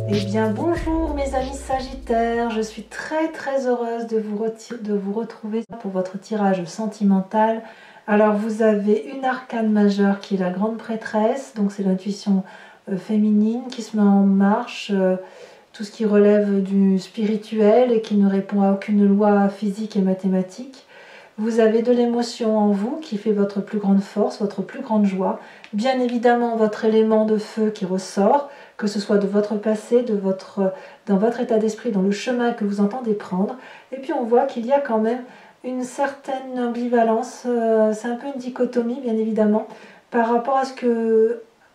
Eh bien bonjour mes amis Sagittaires, je suis très heureuse de vous retrouver pour votre tirage sentimental. Alors vous avez une arcane majeure qui est la grande prêtresse, donc c'est l'intuition féminine qui se met en marche, tout ce qui relève du spirituel et qui ne répond à aucune loi physique et mathématique. Vous avez de l'émotion en vous qui fait votre plus grande force, votre plus grande joie. Bien évidemment votre élément de feu qui ressort, que ce soit de votre passé, dans votre état d'esprit, dans le chemin que vous entendez prendre. Et puis on voit qu'il y a quand même une certaine ambivalence, c'est un peu une dichotomie bien évidemment, par rapport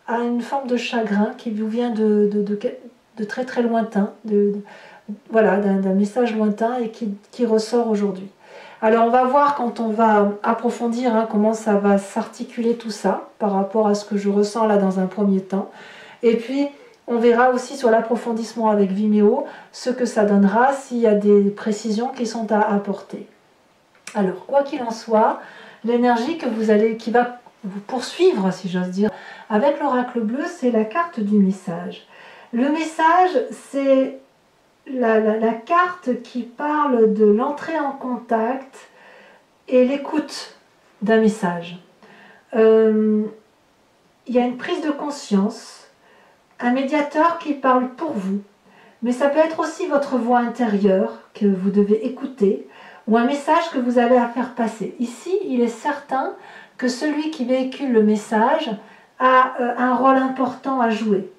à une forme de chagrin qui vous vient de très lointain, voilà, d'un message lointain et qui ressort aujourd'hui. Alors on va voir quand on va approfondir comment ça va s'articuler tout ça par rapport à ce que je ressens là dans un premier temps. Et puis on verra aussi sur l'approfondissement avec Vimeo ce que ça donnera s'il y a des précisions qui sont à apporter. Alors quoi qu'il en soit, l'énergie qui va vous poursuivre, si j'ose dire, avec l'oracle bleu, c'est la carte du message. Le message, c'est la carte qui parle de l'entrée en contact et l'écoute d'un message. Il y a une prise de conscience, un médiateur qui parle pour vous, mais ça peut être aussi votre voix intérieure que vous devez écouter ou un message que vous avez à faire passer. Ici, il est certain que celui qui véhicule le message a un rôle important à jouer.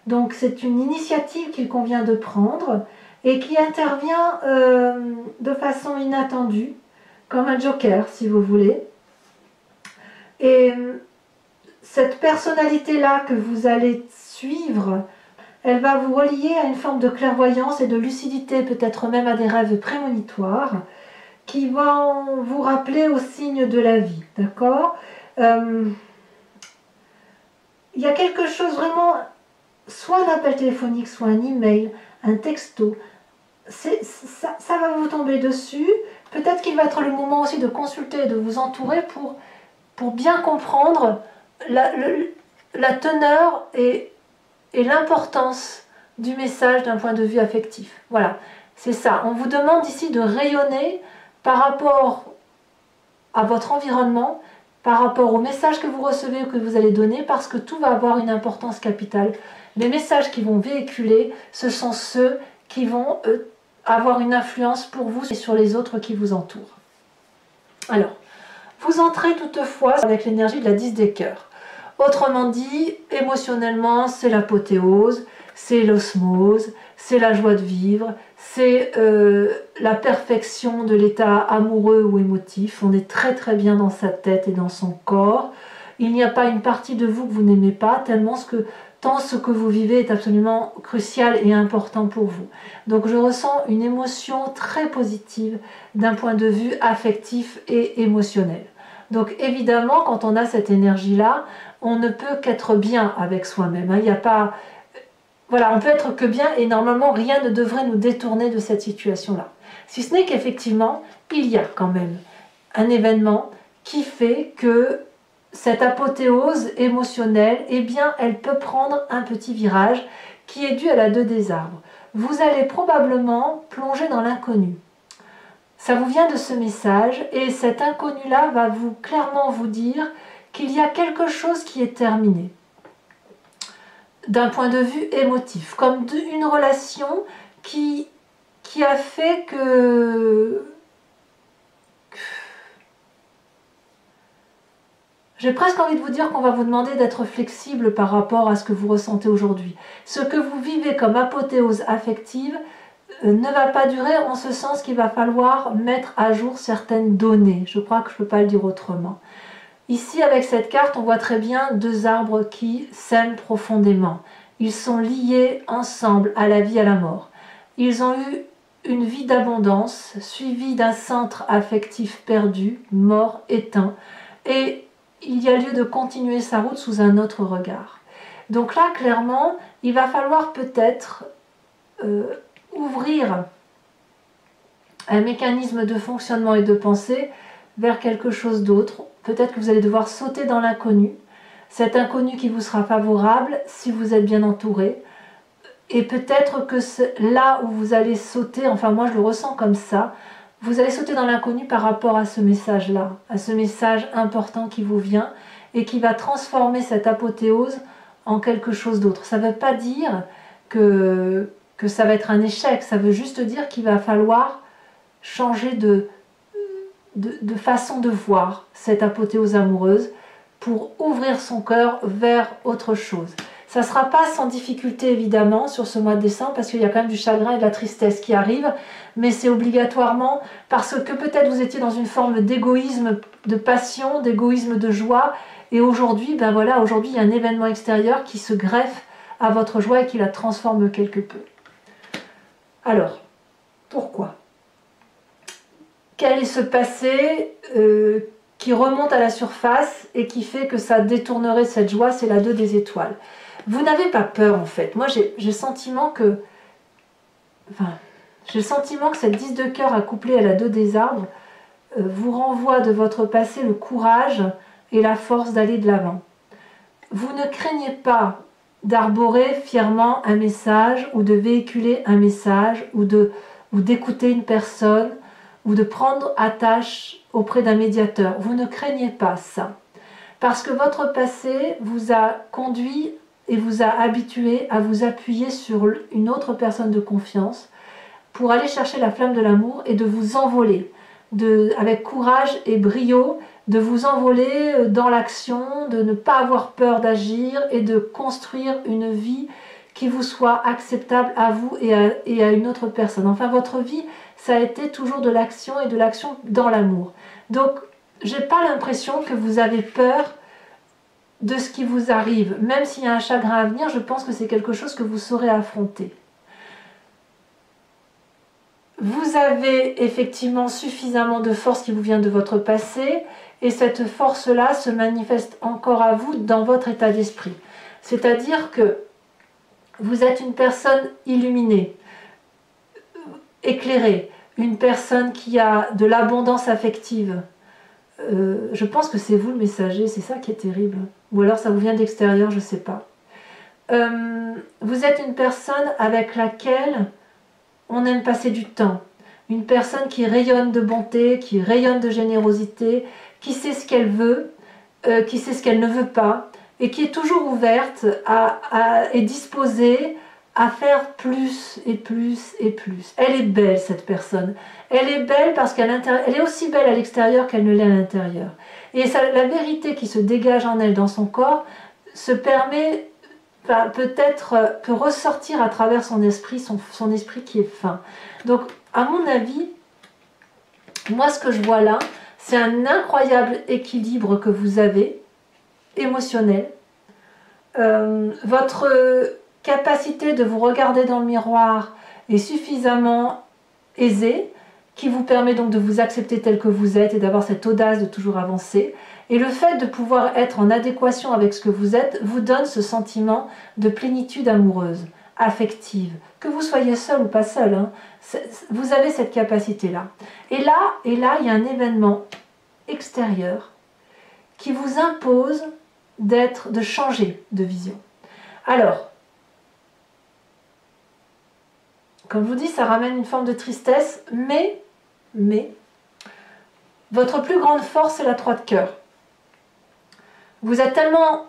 Donc c'est une initiative qu'il convient de prendre et qui intervient de façon inattendue, comme un joker si vous voulez. Et cette personnalité-là que vous allez suivre, elle va vous relier à une forme de clairvoyance et de lucidité, peut-être même à des rêves prémonitoires, qui vont vous rappeler aux signes de la vie, d'accord ? Il y a quelque chose vraiment, soit un appel téléphonique, soit un email, un texto, ça va vous tomber dessus. Peut-être qu'il va être le moment aussi de consulter et de vous entourer pour bien comprendre la teneur et l'importance du message d'un point de vue affectif. Voilà, c'est ça. On vous demande ici de rayonner par rapport à votre environnement, par rapport au message que vous recevez ou que vous allez donner, parce que tout va avoir une importance capitale. Les messages qui vont véhiculer, ce sont ceux qui vont avoir une influence pour vous et sur les autres qui vous entourent. Alors, vous entrez toutefois avec l'énergie de la 10 des cœurs. Autrement dit, émotionnellement, c'est l'apothéose, c'est l'osmose, c'est la joie de vivre, c'est la perfection de l'état amoureux ou émotif. On est très bien dans sa tête et dans son corps. Il n'y a pas une partie de vous que vous n'aimez pas, tant ce que vous vivez est absolument crucial et important pour vous. Donc je ressens une émotion très positive d'un point de vue affectif et émotionnel. Donc évidemment, quand on a cette énergie-là, on ne peut qu'être bien avec soi-même. Il n'y a pas... Voilà, on peut être que bien et normalement rien ne devrait nous détourner de cette situation-là. Si ce n'est qu'effectivement, il y a quand même un événement qui fait que cette apothéose émotionnelle, eh bien, elle peut prendre un petit virage qui est dû à la 2 des arbres. Vous allez probablement plonger dans l'inconnu. Ça vous vient de ce message et cet inconnu-là va clairement vous dire qu'il y a quelque chose qui est terminé. D'un point de vue émotif, comme une relation qui a fait que... J'ai presque envie de vous dire qu'on va vous demander d'être flexible par rapport à ce que vous ressentez aujourd'hui. Ce que vous vivez comme apothéose affective ne va pas durer en ce sens qu'il va falloir mettre à jour certaines données. Je crois que je ne peux pas le dire autrement. Ici, avec cette carte, on voit très bien 2 arbres qui s'aiment profondément. Ils sont liés ensemble à la vie et à la mort. Ils ont eu une vie d'abondance, suivie d'un centre affectif perdu, mort, éteint. Et il y a lieu de continuer sa route sous un autre regard. Donc là, clairement, il va falloir peut-être ouvrir un mécanisme de fonctionnement et de pensée vers quelque chose d'autre. Peut-être que vous allez devoir sauter dans l'inconnu, cet inconnu qui vous sera favorable si vous êtes bien entouré, Et peut-être que là où vous allez sauter, enfin moi je le ressens comme ça, vous allez sauter dans l'inconnu par rapport à ce message-là, à ce message important qui vous vient et qui va transformer cette apothéose en quelque chose d'autre. Ça ne veut pas dire que ça va être un échec, ça veut juste dire qu'il va falloir changer de façon de voir cette apothéose amoureuse pour ouvrir son cœur vers autre chose. Ça ne sera pas sans difficulté évidemment sur ce mois de décembre parce qu'il y a quand même du chagrin et de la tristesse qui arrivent, mais c'est obligatoirement parce que peut-être vous étiez dans une forme d'égoïsme, de passion, d'égoïsme de joie, et aujourd'hui, ben voilà, aujourd'hui il y a un événement extérieur qui se greffe à votre joie et qui la transforme quelque peu. Alors, pourquoi? Quel est ce passé qui remonte à la surface et qui fait que ça détournerait cette joie? C'est la 2 des étoiles. Vous n'avez pas peur en fait. Moi j'ai le sentiment que... Enfin, j'ai le sentiment que cette 10 de cœur accouplée à la 2 des arbres vous renvoie de votre passé le courage et la force d'aller de l'avant. Vous ne craignez pas d'arborer fièrement un message ou de véhiculer un message ou d'écouter une personne ou de prendre attache auprès d'un médiateur. Vous ne craignez pas ça. Parce que votre passé vous a conduit et vous a habitué à vous appuyer sur une autre personne de confiance pour aller chercher la flamme de l'amour et de vous envoler, avec courage et brio, de vous envoler dans l'action, de ne pas avoir peur d'agir et de construire une vie qui vous soit acceptable à vous et à une autre personne. Enfin, votre vie, ça a été toujours de l'action et de l'action dans l'amour. Donc, je n'ai pas l'impression que vous avez peur de ce qui vous arrive. Même s'il y a un chagrin à venir, je pense que c'est quelque chose que vous saurez affronter. Vous avez effectivement suffisamment de force qui vous vient de votre passé et cette force-là se manifeste encore à vous dans votre état d'esprit. C'est-à-dire que vous êtes une personne illuminée, éclairée, une personne qui a de l'abondance affective. Je pense que c'est vous le messager, c'est ça qui est terrible. Ou alors ça vous vient d'extérieur, je ne sais pas. Vous êtes une personne avec laquelle on aime passer du temps. Une personne qui rayonne de bonté, qui rayonne de générosité, qui sait ce qu'elle veut, qui sait ce qu'elle ne veut pas, et qui est toujours ouverte et disposée à faire plus et plus et plus. Elle est belle, cette personne. Elle est belle parce qu'elle est aussi belle à l'extérieur qu'elle ne l'est à l'intérieur. Et la vérité qui se dégage en elle, dans son corps, se permet, peut ressortir à travers son esprit, son esprit qui est fin. Donc, à mon avis, moi ce que je vois là, c'est un incroyable équilibre que vous avez, émotionnel. Votre capacité de vous regarder dans le miroir est suffisamment aisée, qui vous permet donc de vous accepter tel que vous êtes et d'avoir cette audace de toujours avancer. Et le fait de pouvoir être en adéquation avec ce que vous êtes vous donne ce sentiment de plénitude amoureuse, affective. Que vous soyez seul ou pas seul, hein, vous avez cette capacité-là. Et là, il y a un événement extérieur qui vous impose de changer de vision. Alors, comme je vous dis, ça ramène une forme de tristesse, mais votre plus grande force, c'est la 3 de cœur. Vous êtes tellement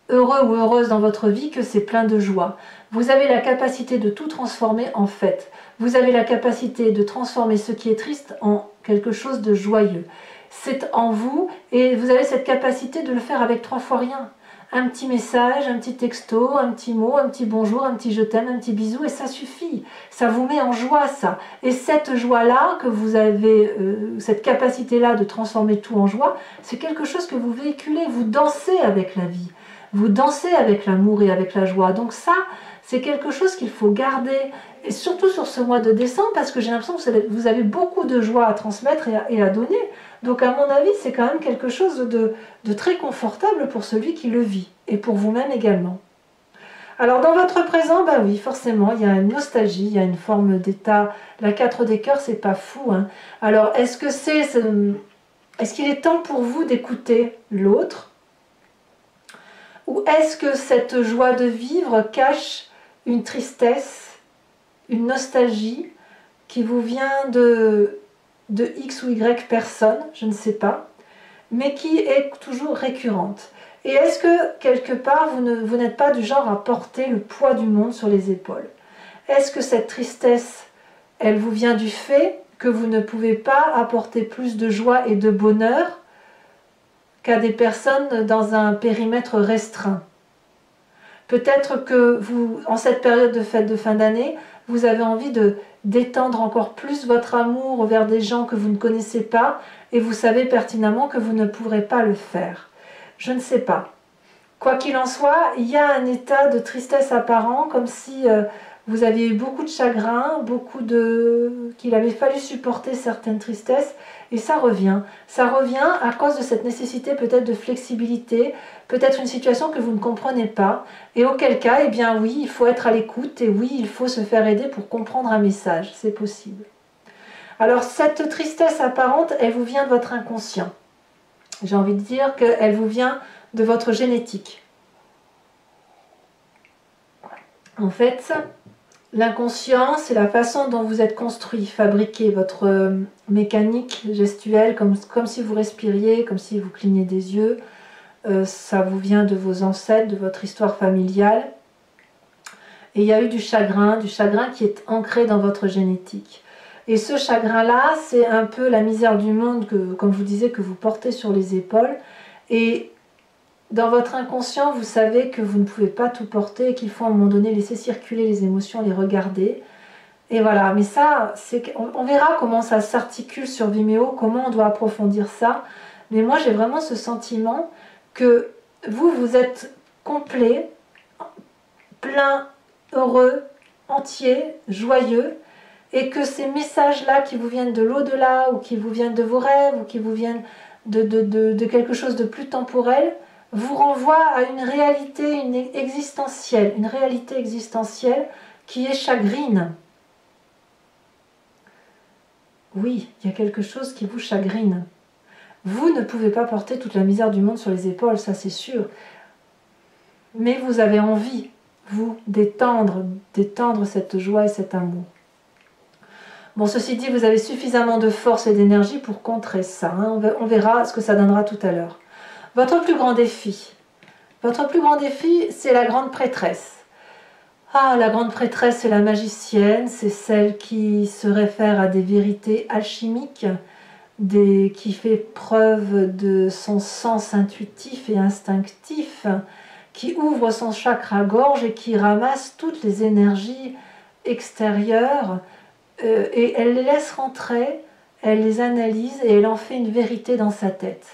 heureux ou heureuse dans votre vie que c'est plein de joie. Vous avez la capacité de tout transformer en fête. Vous avez la capacité de transformer ce qui est triste en quelque chose de joyeux. C'est en vous et vous avez cette capacité de le faire avec 3 fois rien. Un petit message, un petit texto, un petit mot, un petit bonjour, un petit je t'aime, un petit bisou, et ça suffit. Ça vous met en joie, ça. Et cette joie-là, que vous avez, cette capacité-là de transformer tout en joie, c'est quelque chose que vous véhiculez. Vous dansez avec la vie. Vous dansez avec l'amour et avec la joie. Donc ça, c'est quelque chose qu'il faut garder, et surtout sur ce mois de décembre, parce que j'ai l'impression que vous avez beaucoup de joie à transmettre et à donner. Donc à mon avis, c'est quand même quelque chose de très confortable pour celui qui le vit, et pour vous-même également. Alors dans votre présent, bah oui, forcément, il y a une nostalgie, il y a une forme d'état. La 4 des cœurs, c'est pas fou, hein. Alors est-ce qu'il est temps pour vous d'écouter l'autre? Ou est-ce que cette joie de vivre cache une tristesse, une nostalgie qui vous vient de X ou Y personne, je ne sais pas, mais qui est toujours récurrente. Et est-ce que quelque part vous n'êtes pas du genre à porter le poids du monde sur les épaules? Est-ce que cette tristesse, elle vous vient du fait que vous ne pouvez pas apporter plus de joie et de bonheur qu'à des personnes dans un périmètre restreint? Peut-être que vous, en cette période de fête de fin d'année, vous avez envie de d'étendre encore plus votre amour vers des gens que vous ne connaissez pas et vous savez pertinemment que vous ne pourrez pas le faire. Je ne sais pas. Quoi qu'il en soit, il y a un état de tristesse apparent, comme si vous aviez eu beaucoup de chagrin, qu'il avait fallu supporter certaines tristesses, et ça revient. Ça revient à cause de cette nécessité peut-être de flexibilité, peut-être une situation que vous ne comprenez pas, et auquel cas, eh bien oui, il faut être à l'écoute, et oui, il faut se faire aider pour comprendre un message, c'est possible. Alors cette tristesse apparente, elle vous vient de votre inconscient. J'ai envie de dire qu'elle vous vient de votre génétique. En fait, l'inconscient, c'est la façon dont vous êtes construit, fabriqué, votre mécanique gestuelle, comme si vous respiriez, comme si vous cligniez des yeux. Ça vous vient de vos ancêtres, de votre histoire familiale. Et il y a eu du chagrin qui est ancré dans votre génétique. Et ce chagrin-là, c'est un peu la misère du monde, comme je vous disais, que vous portez sur les épaules. Et dans votre inconscient, vous savez que vous ne pouvez pas tout porter et qu'il faut à un moment donné laisser circuler les émotions, les regarder. Et voilà, mais ça, on verra comment ça s'articule sur Vimeo, comment on doit approfondir ça. Mais moi, j'ai vraiment ce sentiment que vous êtes complet, plein, heureux, entier, joyeux, et que ces messages-là qui vous viennent de l'au-delà, ou qui vous viennent de vos rêves, ou qui vous viennent de quelque chose de plus temporel, vous renvoient à une réalité une réalité existentielle qui est chagrine. Oui, il y a quelque chose qui vous chagrine. Vous ne pouvez pas porter toute la misère du monde sur les épaules, ça c'est sûr. Mais vous avez envie, vous, d'étendre cette joie et cet amour. Bon, ceci dit, vous avez suffisamment de force et d'énergie pour contrer ça. Hein. On verra ce que ça donnera tout à l'heure. Votre plus grand défi, c'est la grande prêtresse. Ah, la grande prêtresse, c'est la magicienne, c'est celle qui se réfère à des vérités alchimiques, qui fait preuve de son sens intuitif et instinctif, qui ouvre son chakra-gorge et qui ramasse toutes les énergies extérieures et elle les laisse rentrer, elle les analyse et elle en fait une vérité dans sa tête.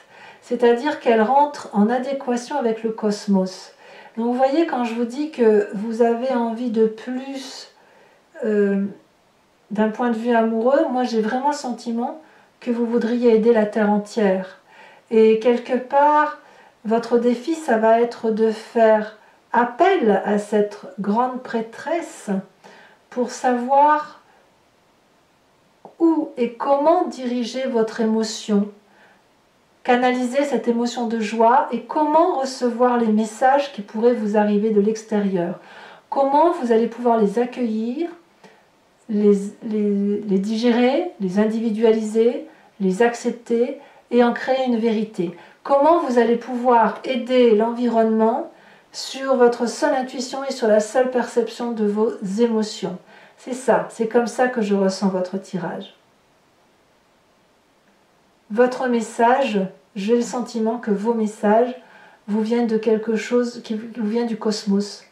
C'est-à-dire qu'elle rentre en adéquation avec le cosmos. Donc vous voyez, quand je vous dis que vous avez envie de plus d'un point de vue amoureux, moi j'ai vraiment le sentiment que vous voudriez aider la Terre entière. Et quelque part, votre défi, ça va être de faire appel à cette grande prêtresse pour savoir où et comment diriger votre émotion, canaliser cette émotion de joie et comment recevoir les messages qui pourraient vous arriver de l'extérieur. Comment vous allez pouvoir les accueillir, les digérer, les individualiser, les accepter et en créer une vérité. Comment vous allez pouvoir aider l'environnement sur votre seule intuition et sur la seule perception de vos émotions. C'est ça, c'est comme ça que je ressens votre tirage. Votre message, j'ai le sentiment que vos messages vous viennent de quelque chose qui vous vient du cosmos.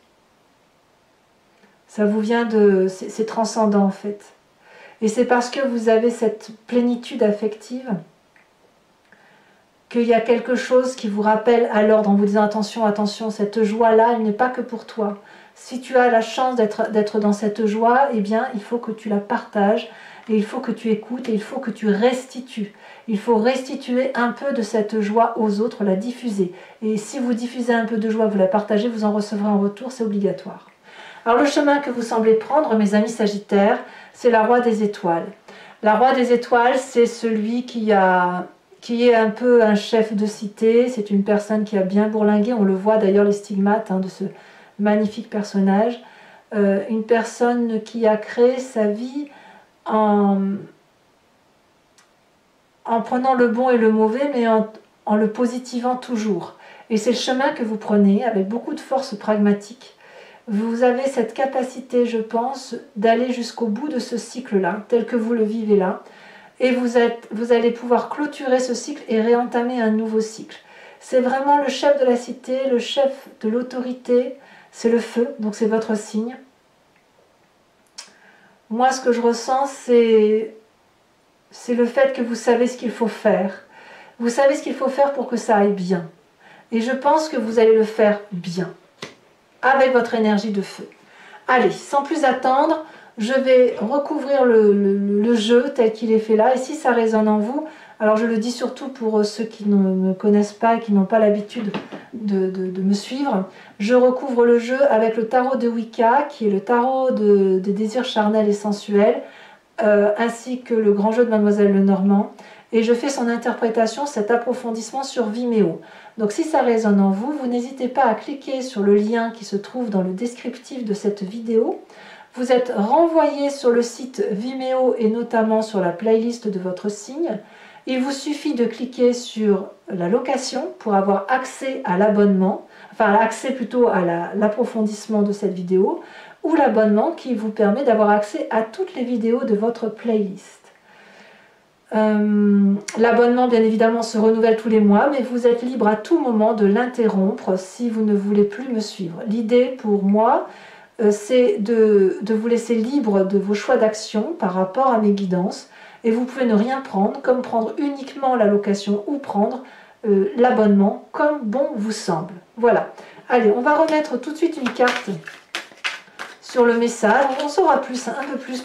Ça vous vient de... c'est transcendant en fait. Et c'est parce que vous avez cette plénitude affective qu'il y a quelque chose qui vous rappelle à l'ordre en vous disant attention, attention, cette joie-là, elle n'est pas que pour toi. Si tu as la chance d'être dans cette joie, eh bien, il faut que tu la partages, et il faut que tu écoutes, et il faut que tu restitues. Il faut restituer un peu de cette joie aux autres, la diffuser. Et si vous diffusez un peu de joie, vous la partagez, vous en recevrez en retour, c'est obligatoire. Alors le chemin que vous semblez prendre, mes amis Sagittaires, c'est la roue des étoiles. La roue des étoiles, c'est celui qui est un peu un chef de cité, c'est une personne qui a bien bourlingué, on le voit d'ailleurs les stigmates de ce magnifique personnage. une personne qui a créé sa vie en prenant le bon et le mauvais, mais en le positivant toujours. Et c'est le chemin que vous prenez avec beaucoup de force pragmatique. Vous avez cette capacité, je pense, d'aller jusqu'au bout de ce cycle-là, tel que vous le vivez là. Et vous allez pouvoir clôturer ce cycle et réentamer un nouveau cycle. C'est vraiment le chef de la cité, le chef de l'autorité, c'est le feu, donc c'est votre signe. Moi, ce que je ressens, c'est le fait que vous savez ce qu'il faut faire. Vous savez ce qu'il faut faire pour que ça aille bien. Et je pense que vous allez le faire bien, avec votre énergie de feu. Allez, sans plus attendre, je vais recouvrir le jeu tel qu'il est fait là. Et si ça résonne en vous, alors je le dis surtout pour ceux qui ne me connaissent pas et qui n'ont pas l'habitude de me suivre, je recouvre le jeu avec le tarot de Wicca, qui est le tarot des désirs charnels et sensuels, ainsi que le grand jeu de Mademoiselle Lenormand. Et je fais son interprétation, cet approfondissement sur Vimeo. Donc si ça résonne en vous, vous n'hésitez pas à cliquer sur le lien qui se trouve dans le descriptif de cette vidéo. Vous êtes renvoyé sur le site Vimeo et notamment sur la playlist de votre signe. Il vous suffit de cliquer sur la location pour avoir accès à l'abonnement, enfin accès plutôt à l'approfondissement de cette vidéo, ou l'abonnement qui vous permet d'avoir accès à toutes les vidéos de votre playlist. L'abonnement bien évidemment se renouvelle tous les mois, mais vous êtes libre à tout moment de l'interrompre si vous ne voulez plus me suivre. L'idée pour moi, c'est de vous laisser libre de vos choix d'action par rapport à mes guidances, et vous pouvez ne rien prendre, comme prendre uniquement la location ou prendre l'abonnement comme bon vous semble. Voilà. Allez, on va remettre tout de suite une carte sur le message. On saura plus, un peu plus.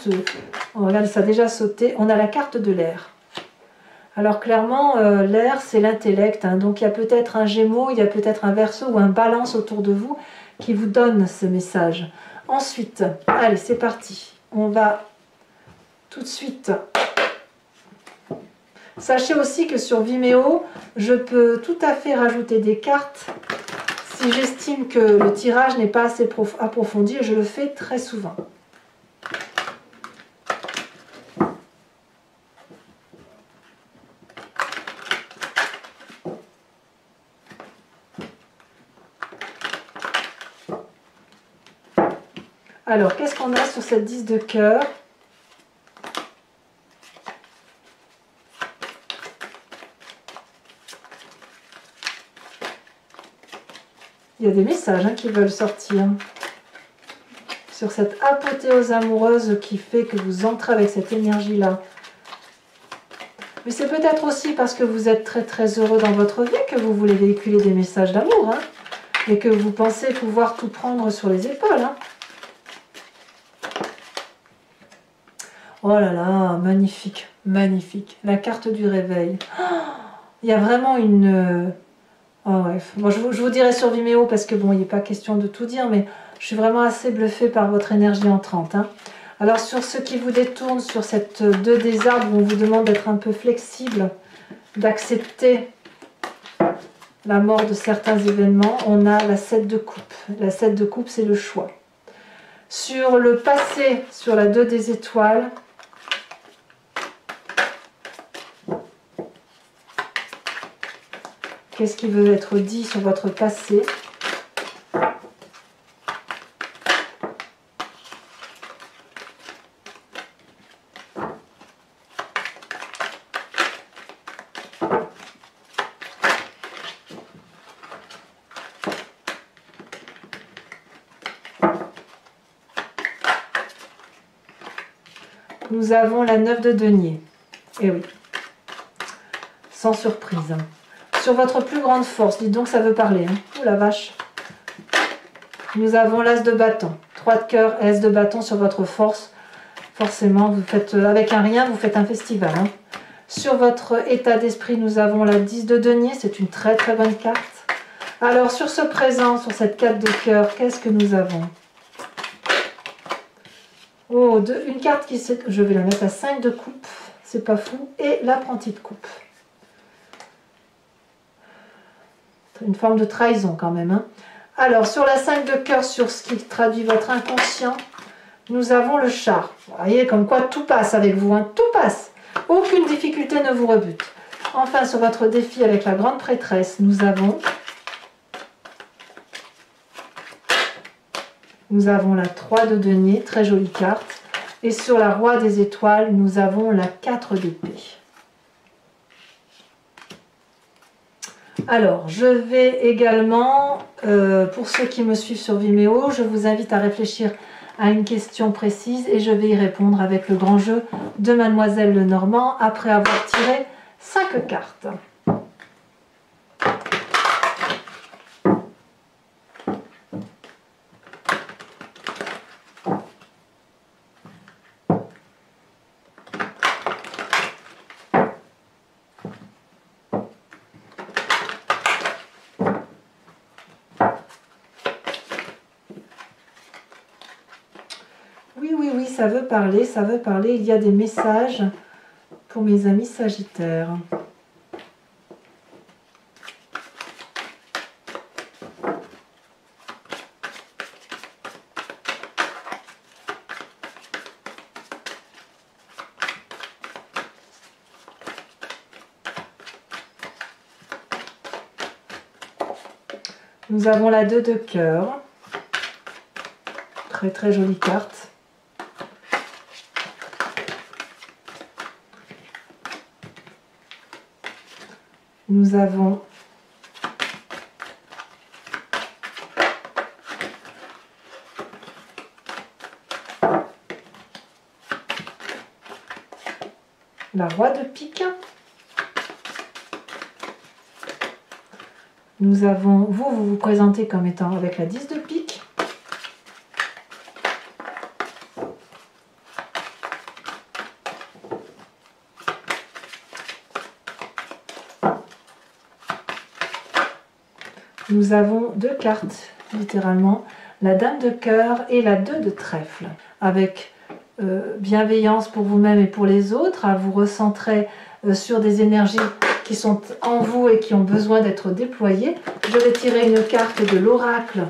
On regarde, ça a déjà sauté. On a la carte de l'air. Alors clairement, l'air, c'est l'intellect. Hein. Donc il y a peut-être un Gémeaux, il y a peut-être un Verseau ou un Balance autour de vous qui vous donne ce message. Ensuite, allez, c'est parti. On va tout de suite... Sachez aussi que sur Vimeo, je peux tout à fait rajouter des cartes si j'estime que le tirage n'est pas assez approfondi, et je le fais très souvent. Alors, qu'est-ce qu'on a sur cette 10 de cœur? Il y a des messages qui veulent sortir sur cette apothéose amoureuse qui fait que vous entrez avec cette énergie-là. Mais c'est peut-être aussi parce que vous êtes très très heureux dans votre vie que vous voulez véhiculer des messages d'amour, hein, et que vous pensez pouvoir tout prendre sur les épaules. Hein. Oh là là, magnifique, magnifique. La carte du réveil. Oh, il y a vraiment une... Oh ouais. Bon, je vous dirai sur Vimeo parce que bon, il n'est pas question de tout dire, mais je suis vraiment assez bluffée par votre énergie entrante. Hein. Alors sur ce qui vous détourne, sur cette 2 des arbres où on vous demande d'être un peu flexible, d'accepter la mort de certains événements, on a la 7 de coupe. La 7 de coupe, c'est le choix. Sur le passé, sur la 2 des étoiles, qu'est-ce qui veut être dit sur votre passé? Nous avons la 9 de denier. Eh oui, sans surprise. Sur votre plus grande force, dites donc ça veut parler. Hein. Oh la vache. Nous avons l'as de bâton. 3 de cœur, S de bâton sur votre force. Forcément, vous faites avec un rien, vous faites un festival. Hein. Sur votre état d'esprit, nous avons la 10 de denier. C'est une très très bonne carte. Alors, sur ce présent, sur cette 4 de cœur, qu'est-ce que nous avons? Oh, une carte qui... Je vais la mettre à 5 de coupe. C'est pas fou. Et l'apprenti de coupe. Une forme de trahison quand même. Hein. Alors, sur la 5 de cœur, sur ce qui traduit votre inconscient, nous avons le chat. Vous voyez, comme quoi tout passe avec vous, hein, tout passe. Aucune difficulté ne vous rebute. Enfin, sur votre défi avec la grande prêtresse, nous avons la 3 de denier, très jolie carte. Et sur la roi des étoiles, nous avons la 4 d'épée. Alors, je vais également, pour ceux qui me suivent sur Vimeo, je vous invite à réfléchir à une question précise et je vais y répondre avec le grand jeu de Mademoiselle Lenormand après avoir tiré 5 cartes. Oui, ça veut parler, ça veut parler. Il y a des messages pour mes amis Sagittaires. Nous avons la 2 de cœur. Très très jolie carte. Nous avons la roi de pique. Nous avons, vous vous présentez comme étant avec la 10 de pique. Nous avons 2 cartes, littéralement, la dame de cœur et la 2 de trèfle, avec bienveillance pour vous-même et pour les autres, à vous recentrer sur des énergies qui sont en vous et qui ont besoin d'être déployées. Je vais tirer une carte de l'oracle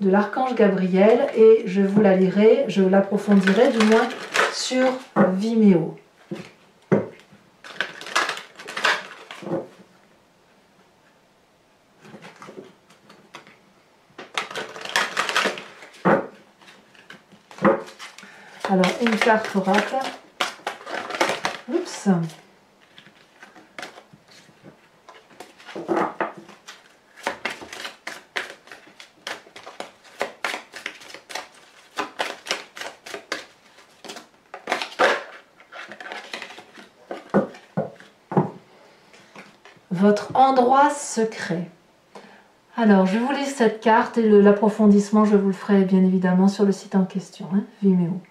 de l'archange Gabriel et je vous la lirai, je l'approfondirai du moins sur Vimeo. Alors, une carte oracle. Oups. Votre endroit secret. Alors, je vous lis cette carte et l'approfondissement, je vous le ferai bien évidemment sur le site en question, hein, Vimeo.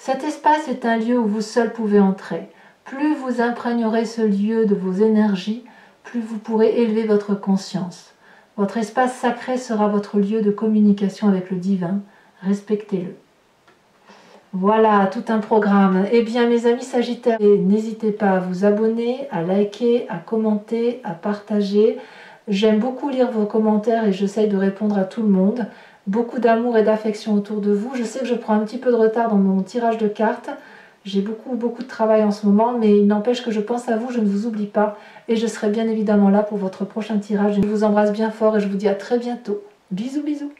Cet espace est un lieu où vous seul pouvez entrer. Plus vous imprégnerez ce lieu de vos énergies, plus vous pourrez élever votre conscience. Votre espace sacré sera votre lieu de communication avec le divin. Respectez-le. Voilà, tout un programme. Eh bien, mes amis Sagittaires, n'hésitez pas à vous abonner, à liker, à commenter, à partager. J'aime beaucoup lire vos commentaires et j'essaye de répondre à tout le monde. Beaucoup d'amour et d'affection autour de vous. Je sais que je prends un petit peu de retard dans mon tirage de cartes. J'ai beaucoup de travail en ce moment, mais il n'empêche que je pense à vous, je ne vous oublie pas. Et je serai bien évidemment là pour votre prochain tirage. Je vous embrasse bien fort et je vous dis à très bientôt. Bisous, bisous.